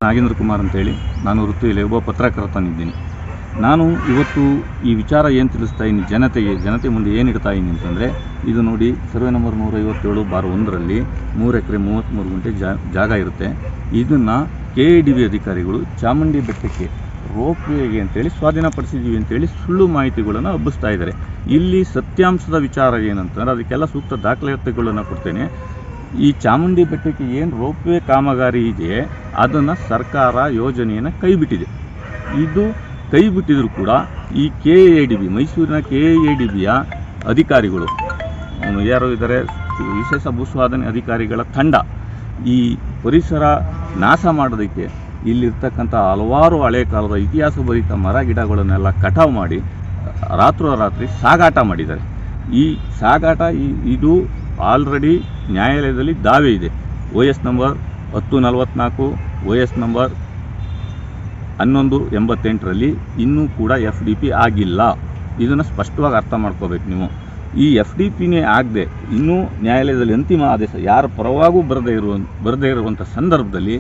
ನಾಗೇಂದ್ರ ಕುಮಾರ್ ಅಂತೇಳಿ, ನಾನು ವೃತ್ತಿಯಲ್ಲಿ ಒಬ್ಬ ಪತ್ರಕರ್ತನಿದ್ದೀನಿ. ನಾನು ಇವತ್ತು ಈ ವಿಚಾರ ಏನು ತಿಳಿಸ್ತಾ ಇದ್ದೀನಿ ಜನತೆ ಮುಂದೆ ಏನು ಇಡ್ತಾ ಇದ್ದೀನಿ ಅಂತಂದರೆ, ಇದು ನೋಡಿ, ಸರ್ವೆ ನಂಬರ್ 157/1ರಲ್ಲಿ 3 ಎಕರೆ 33 ಗುಂಟೆ ಜಾಗ ಇರುತ್ತೆ. ಇದನ್ನು KADB ಅಧಿಕಾರಿಗಳು ಚಾಮುಂಡಿ ಬೆಟ್ಟಕ್ಕೆ ರೋಪ್ವೇಗೆ ಅಂತೇಳಿ ಸ್ವಾಧೀನಪಡಿಸಿದ್ದೀವಿ ಅಂತೇಳಿ ಸುಳ್ಳು ಮಾಹಿತಿಗಳನ್ನು ಹಬ್ಬಿಸ್ತಾ ಇದ್ದಾರೆ. ಇಲ್ಲಿ ಸತ್ಯಾಂಶದ ವಿಚಾರ ಏನಂತಂದರೆ, ಅದಕ್ಕೆಲ್ಲ ಸೂಕ್ತ ದಾಖಲಾತಿಗಳನ್ನು ಕೊಡ್ತೇನೆ. ಈ ಚಾಮುಂಡಿ ಬೆಟ್ಟಕ್ಕೆ ಏನು ರೋಪ್ವೇ ಕಾಮಗಾರಿ ಇದೆ, ಅದನ್ನು ಸರ್ಕಾರ ಯೋಜನೆಯನ್ನು ಕೈಬಿಟ್ಟಿದೆ. ಇದು ಕೈ ಬಿಟ್ಟಿದ್ರು ಕೂಡ ಈ KADB, ಮೈಸೂರಿನ KADBಯ ಅಧಿಕಾರಿಗಳು ಯಾರು ಇದ್ದಾರೆ, ವಿಶೇಷ ಭೂಸ್ವಾಧೀನ ಅಧಿಕಾರಿಗಳ ತಂಡ, ಈ ಪರಿಸರ ನಾಶ ಮಾಡೋದಕ್ಕೆ ಇಲ್ಲಿರ್ತಕ್ಕಂಥ ಹಲವಾರು ಹಳೆ ಕಾಲದ ಇತಿಹಾಸಭರಿತ ಮರ ಗಿಡಗಳನ್ನೆಲ್ಲ ಕಟಾವು ಮಾಡಿ ರಾತ್ರೋರಾತ್ರಿ ಸಾಗಾಟ ಮಾಡಿದ್ದಾರೆ. ಈ ಸಾಗಾಟ ಇದು ಆಲ್ರೆಡಿ ನ್ಯಾಯಾಲಯದಲ್ಲಿ ದಾವೆ ಇದೆ. OS ನಂಬರ್ 1044, OS ನಂಬರ್ 1188ರಲ್ಲಿ ಇನ್ನೂ ಕೂಡ FDP ಆಗಿಲ್ಲ. ಇದನ್ನು ಸ್ಪಷ್ಟವಾಗಿ ಅರ್ಥ ಮಾಡ್ಕೋಬೇಕು ನೀವು. ಈ FDPನೇ ಆಗದೆ ಇನ್ನೂ ನ್ಯಾಯಾಲಯದಲ್ಲಿ ಅಂತಿಮ ಆದೇಶ ಯಾರ ಪರವಾಗೂ ಬರದೇ ಇರುವಂಥ ಸಂದರ್ಭದಲ್ಲಿ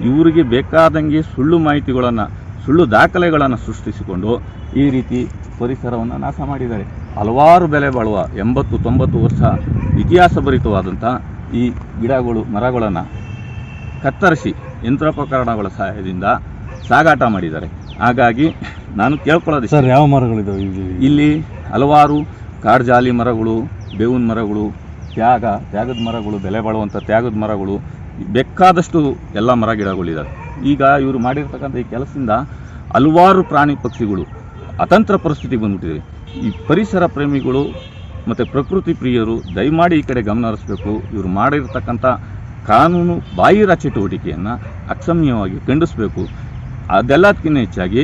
ಇವರಿಗೆ ಬೇಕಾದಂಗೆ ಸುಳ್ಳು ಮಾಹಿತಿಗಳನ್ನು, ಸುಳ್ಳು ದಾಖಲೆಗಳನ್ನು ಸೃಷ್ಟಿಸಿಕೊಂಡು ಈ ರೀತಿ ಪರಿಸರವನ್ನು ನಾಶ ಮಾಡಿದ್ದಾರೆ. ಹಲವಾರು ಬೆಲೆ ಬಾಳುವ 80-90 ವರ್ಷ ಇತಿಹಾಸಭರಿತವಾದಂಥ ಈ ಗಿಡಗಳು, ಮರಗಳನ್ನು ಕತ್ತರಿಸಿ ಯಂತ್ರೋಪಕರಣಗಳ ಸಹಾಯದಿಂದ ಸಾಗಾಟ ಮಾಡಿದ್ದಾರೆ. ಹಾಗಾಗಿ ನಾನು ಕೇಳ್ಕೊಳ್ಳೋದು ಸರ್, ಯಾವ ಮರಗಳಿದಾವೆ ಇಲ್ಲಿ? ಹಲವಾರು ಕಾಡ್ಜಾಲಿ ಮರಗಳು, ಬೇವಿನ ಮರಗಳು, ತ್ಯಾಗದ ಮರಗಳು, ಬೆಲೆ ಬಾಳುವಂಥ ತ್ಯಾಗದ ಮರಗಳು, ಬೇಕಾದಷ್ಟು ಎಲ್ಲ ಮರ ಗಿಡಗಳಿದ್ದಾವೆ. ಈಗ ಇವರು ಮಾಡಿರ್ತಕ್ಕಂಥ ಈ ಕೆಲಸದಿಂದ ಹಲವಾರು ಪ್ರಾಣಿ ಪಕ್ಷಿಗಳು ಅತಂತ್ರ ಪರಿಸ್ಥಿತಿಗೆ ಬಂದ್ಬಿಟ್ಟಿದೆ. ಈ ಪರಿಸರ ಪ್ರೇಮಿಗಳು ಮತ್ತು ಪ್ರಕೃತಿ ಪ್ರಿಯರು ದಯಮಾಡಿ ಈ ಕಡೆ ಗಮನ ಹರಿಸಬೇಕು. ಇವರು ಮಾಡಿರ್ತಕ್ಕಂಥ ಕಾನೂನು ಬಾಹಿರ ಚಟುವಟಿಕೆಯನ್ನು ಅಕ್ಷಮ್ಯವಾಗಿ ಖಂಡಿಸಬೇಕು. ಅದೆಲ್ಲದಕ್ಕಿಂತ ಹೆಚ್ಚಾಗಿ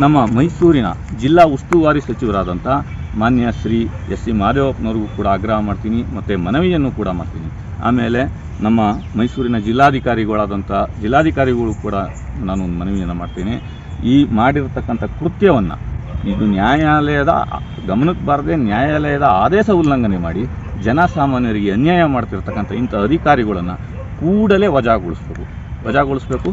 ನಮ್ಮ ಮೈಸೂರಿನ ಜಿಲ್ಲಾ ಉಸ್ತುವಾರಿ ಸಚಿವರಾದಂಥ ಮಾನ್ಯ ಶ್ರೀ S.C. ಮಹದೇವಪ್ಪನವ್ರಿಗೂ ಕೂಡ ಆಗ್ರಹ ಮಾಡ್ತೀನಿ ಮತ್ತು ಮನವಿಯನ್ನು ಕೂಡ ಮಾಡ್ತೀನಿ. ಆಮೇಲೆ ನಮ್ಮ ಮೈಸೂರಿನ ಜಿಲ್ಲಾಧಿಕಾರಿಗಳು ಕೂಡ ನಾನು ಒಂದು ಮನವಿಯನ್ನು ಮಾಡ್ತೀನಿ. ಈ ಮಾಡಿರ್ತಕ್ಕಂಥ ಕೃತ್ಯವನ್ನು ಇದು ನ್ಯಾಯಾಲಯದ ಗಮನಕ್ಕೆ ಬಾರದೆ ನ್ಯಾಯಾಲಯದ ಆದೇಶ ಉಲ್ಲಂಘನೆ ಮಾಡಿ ಜನಸಾಮಾನ್ಯರಿಗೆ ಅನ್ಯಾಯ ಮಾಡ್ತಿರ್ತಕ್ಕಂಥ ಇಂಥ ಅಧಿಕಾರಿಗಳನ್ನು ಕೂಡಲೇ ವಜಾಗೊಳಿಸಬೇಕು.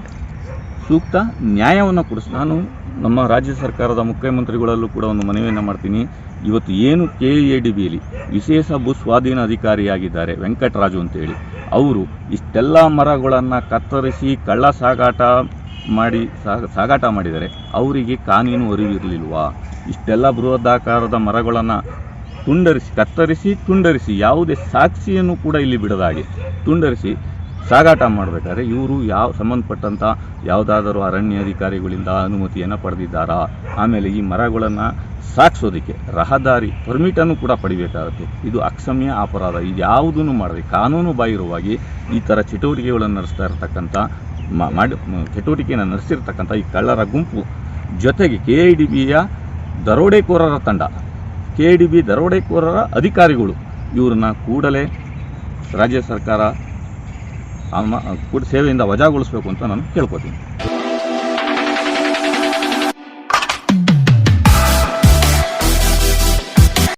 ಸೂಕ್ತ ನ್ಯಾಯವನ್ನು ನಾನು ನಮ್ಮ ರಾಜ್ಯ ಸರ್ಕಾರದ ಮುಖ್ಯಮಂತ್ರಿಗಳಲ್ಲೂ ಕೂಡ ಒಂದು ಮನವಿಯನ್ನು ಮಾಡ್ತೀನಿ. ಇವತ್ತು ಏನು KADBಯಲ್ಲಿ ವಿಶೇಷ ಭೂಸ್ವಾಧೀನ ಅಧಿಕಾರಿಯಾಗಿದ್ದಾರೆ ವೆಂಕಟರಾಜು ಅಂತೇಳಿ, ಅವರು ಇಷ್ಟೆಲ್ಲ ಮರಗಳನ್ನು ಕತ್ತರಿಸಿ ಸಾಗಾಟ ಮಾಡಿದ್ದಾರೆ. ಅವರಿಗೆ ಕಾನೂನು ಅರಿವಿರಲಿಲ್ವಾ? ಇಷ್ಟೆಲ್ಲ ಬೃಹದಾಕಾರದ ಮರಗಳನ್ನು ಕತ್ತರಿಸಿ ತುಂಡರಿಸಿ ಯಾವುದೇ ಸಾಕ್ಷಿಯನ್ನು ಕೂಡ ಇಲ್ಲಿ ಬಿಡದಾಗೆ ತುಂಡರಿಸಿ ಸಾಗಾಟ ಮಾಡಬೇಕಾದ್ರೆ ಇವರು ಸಂಬಂಧಪಟ್ಟಂಥ ಯಾವುದಾದರೂ ಅರಣ್ಯ ಅಧಿಕಾರಿಗಳಿಂದ ಅನುಮತಿಯನ್ನು ಪಡೆದಿದ್ದಾರಾ? ಆಮೇಲೆ ಈ ಮರಗಳನ್ನು ಸಾಗಿಸೋದಕ್ಕೆ ರಹದಾರಿ ಪರ್ಮಿಟನ್ನು ಕೂಡ ಪಡಿಬೇಕಾಗುತ್ತೆ. ಇದು ಅಕ್ಷಮ್ಯ ಅಪರಾಧ. ಇದು ಯಾವುದನ್ನು ಮಾಡದೆ ಕಾನೂನು ಬಾಹಿರವಾಗಿ ಈ ಥರ ಚಟುವಟಿಕೆಗಳನ್ನು ನಡೆಸಿರ್ತಕ್ಕಂಥ ಈ ಕಳ್ಳರ ಗುಂಪು ಜೊತೆಗೆ KADBಯ ದರೋಡೆಕೋರರ ತಂಡ, KADB ದರೋಡೆಕೋರರ ಅಧಿಕಾರಿಗಳು, ಇವ್ರನ್ನ ಕೂಡಲೇ ರಾಜ್ಯ ಸರ್ಕಾರ ಸೇವೆಯಿಂದ ವಜಾಗೊಳಿಸಬೇಕು ಅಂತ ನಾನು ಕೇಳ್ಕೊತೀನಿ.